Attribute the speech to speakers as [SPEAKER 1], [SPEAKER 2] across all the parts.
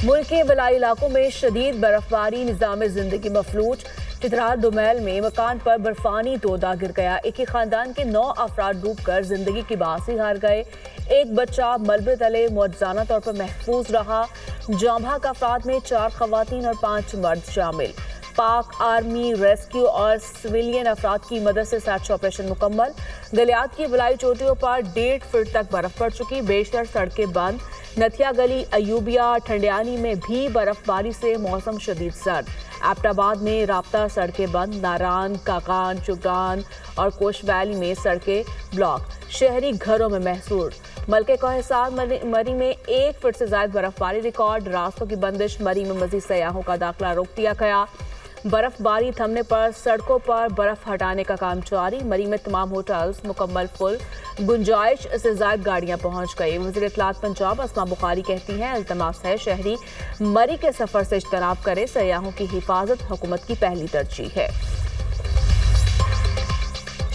[SPEAKER 1] ملک کے ولائی علاقوں میں شدید برفباری، نظام زندگی مفلوج۔ چترال دومیل میں مکان پر برفانی تودہ گر گیا۔ ایک ہی خاندان کے 9 افراد ڈوب کر زندگی کی باسی ہار گئے۔ ایک بچہ ملبے تلے معجزانہ طور پر محفوظ رہا۔ جاں بحق افراد میں 4 خواتین اور 5 مرد شامل۔ پاک آرمی ریسکیو اور سویلین افراد کی مدد سے سرچ آپریشن مکمل۔ گلیات کی ولائی چوٹیوں پر 1.5 فٹ تک برف پڑ چکی، بیشتر سڑکیں بند۔ نتھیا گلی، ایوبیہ، ٹھنڈیانی میں بھی برف باری سے موسم شدید سرد۔ ایبٹ آباد میں رابطہ سڑکیں بند، ناران، کاکان، چگان اور کوش ویلی میں سڑکیں بلاک، شہری گھروں میں محصور۔ ملکہ کوہستان مری میں 1 فٹ سے زائد برف باری ریکارڈ، راستوں کی بندش، مری میں مزید سیاحوں کا داخلہ روک دیا گیا۔ برف باری تھمنے پر سڑکوں پر برف ہٹانے کا کام جاری، مری میں تمام ہوٹلز مکمل فل، گنجائش سے زائد گاڑیاں پہنچ گئی۔ وزیر اطلاعات پنجاب اسما بخاری کہتی ہیں التماس ہے شہری مری کے سفر سے اجتناب کرے، سیاحوں کی حفاظت حکومت کی پہلی ترجیح ہے۔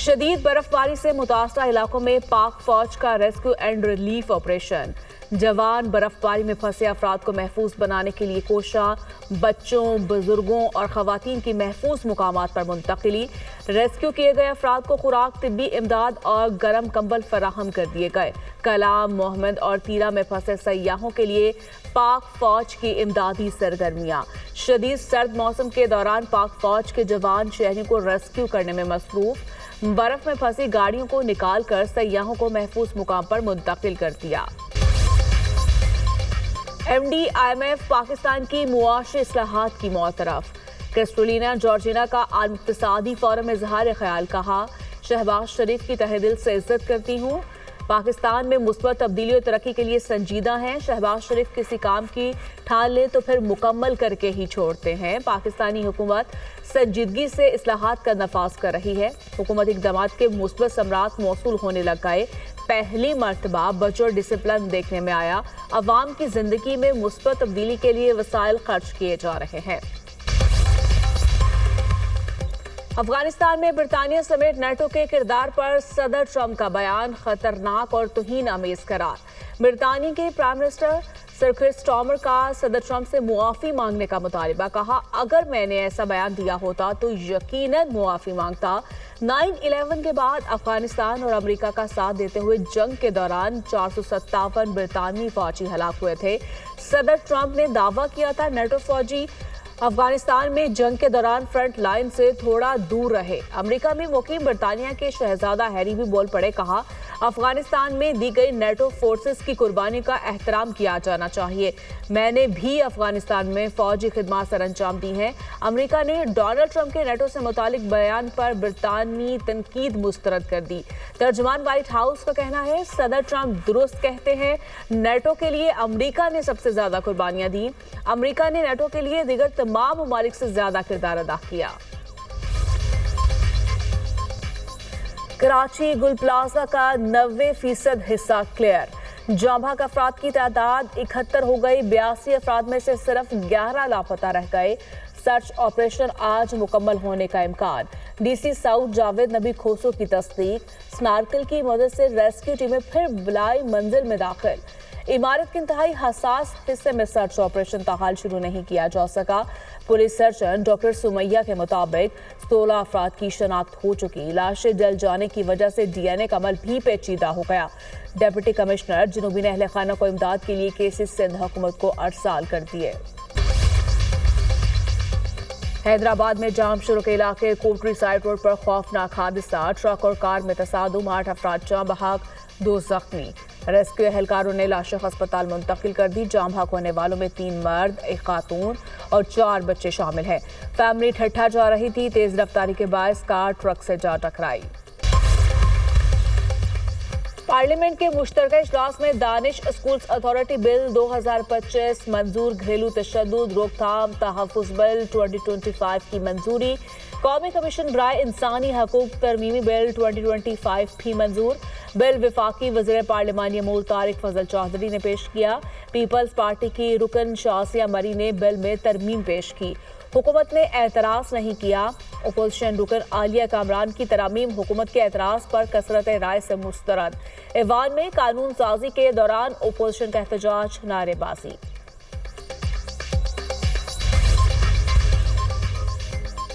[SPEAKER 1] شدید برف باری سے متاثرہ علاقوں میں پاک فوج کا ریسکیو اینڈ ریلیف آپریشن۔ جوان برف باری میں پھنسے افراد کو محفوظ بنانے کے لیے کوشاں، بچوں، بزرگوں اور خواتین کی محفوظ مقامات پر منتقلی۔ ریسکیو کیے گئے افراد کو خوراک، طبی امداد اور گرم کمبل فراہم کر دیے گئے۔ کلام، محمد اور تیرا میں پھنسے سیاحوں کے لیے پاک فوج کی امدادی سرگرمیاں۔ شدید سرد موسم کے دوران پاک فوج کے جوان شہریوں کو ریسکیو کرنے میں مصروف، برف میں پھنسی گاڑیوں کو نکال کر سیاحوں کو محفوظ مقام پر منتقل کر دیا۔ M D I M F Pakistan کی معاشی اصلاحات کی معترف۔ کرسٹولینا جارجینا کا عالمی اقتصادی فورم میں اظہار خیال، کہا شہباز شریف کی تہہ دل سے عزت کرتی ہوں، پاکستان میں مثبت تبدیلی اور ترقی کے لیے سنجیدہ ہیں۔ شہباز شریف کسی کام کی ٹھان لیں تو پھر مکمل کر کے ہی چھوڑتے ہیں۔ پاکستانی حکومت سنجیدگی سے اصلاحات کا نفاذ کر رہی ہے۔ حکومت اقدامات کے مثبت ثمرات موصول ہونے لگ گئے۔ پہلی مرتبہ بجٹ ڈسپلن دیکھنے میں آیا، عوام کی زندگی میں مثبت تبدیلی کے لیے وسائل خرچ کیے جا رہے ہیں۔ افغانستان میں برطانیہ سمیت نیٹو کے کردار پر صدر ٹرمپ کا بیان خطرناک اور توہین آمیز قرار۔ برطانیہ کے پرائم منسٹر سر کیئر سٹارمر کا صدر ٹرمپ سے معافی مانگنے کا مطالبہ، کہا اگر میں نے ایسا بیان دیا ہوتا تو یقیناً معافی مانگتا۔ 9/11 کے بعد افغانستان اور امریکہ کا ساتھ دیتے ہوئے جنگ کے دوران 457 برطانوی فوجی ہلاک ہوئے تھے۔ صدر ٹرمپ نے دعویٰ کیا تھا نیٹو فوجی افغانستان میں جنگ کے دوران فرنٹ لائن سے تھوڑا دور رہے۔ امریکہ میں مقیم برطانیہ کے شہزادہ ہیری بھی بول پڑے، کہا افغانستان میں دی گئی نیٹو فورسز کی قربانی کا احترام کیا جانا چاہیے، میں نے بھی افغانستان میں فوجی خدمات سر انجام دی ہیں۔ امریکہ نے ڈونلڈ ٹرمپ کے نیٹو سے متعلق بیان پر برطانوی تنقید مسترد کر دی۔ ترجمان وائٹ ہاؤس کا کہنا ہے صدر ٹرمپ درست کہتے ہیں، نیٹو کے لیے امریکہ نے سب سے زیادہ قربانیاں دی، امریکہ نے نیٹو کے لیے دیگر تمام ممالک سے زیادہ کردار ادا کیا۔ کراچی گل پلازہ کا 90% حصہ کلیئر، جاں بحق افراد کی تعداد 71 ہو گئی، 82 افراد میں سے صرف 11 لاپتہ رہ گئے۔ سرچ آپریشن آج مکمل ہونے کا امکان، ڈی سی ساؤتھ جاوید نبی کھوسو کی تصدیق۔ سنارکل کی مدد سے ریسکیو ٹیمیں پھر بلائی منزل میں داخل، عمارت کے انتہائی حساس حصے میں سرچ آپریشن تاحال شروع نہیں کیا جا سکا۔ پولیس سرجن ڈاکٹر سمیہ کے مطابق 16 افراد کی شناخت ہو چکی، لاشیں جل جانے کی وجہ سے ڈی این اے کا عمل بھی پیچیدہ ہو گیا۔ ڈپٹی کمشنر جنوبی اہل خانہ کو امداد کے لیے کیسز سندھ حکومت کو ارسال کر دیے۔ حیدرآباد میں جام شروع کے علاقے کوٹری سائڈ روڈ پر خوفناک حادثہ، ٹرک اور کار میں تصادم، 8 افراد جاں بحق، 2 زخمی۔ ریسکیو اہلکاروں نے لاشیں ہسپتال منتقل کر دی۔ جاں بحق ہونے والوں میں 3 مرد، 1 خاتون اور 4 بچے شامل ہیں۔ فیملی ٹھٹھا جا رہی تھی، تیز رفتاری کے باعث کار ٹرک سے جا ٹکرائی۔ پارلیمنٹ کے مشترکہ اجلاس میں دانش اسکولز اتھارٹی بل 2025 منظور، گھریلو تشدد روک تھام تحفظ بل 2025 کی منظوری، قومی کمیشن برائے انسانی حقوق ترمیمی بل 2025 بھی منظور۔ بل وفاقی وزیر پارلیمانی امور طارق فضل چودھری نے پیش کیا۔ پیپلز پارٹی کی رکن شازیہ مری نے بل میں ترمیم پیش کی، حکومت نے اعتراض نہیں کیا۔ اپوزیشن رکن عالیہ کامران کی ترامیم حکومت کے اعتراض پر کثرت رائے سے مسترد۔ ایوان میں قانون سازی کے دوران اپوزیشن کا احتجاج، نعرے بازی۔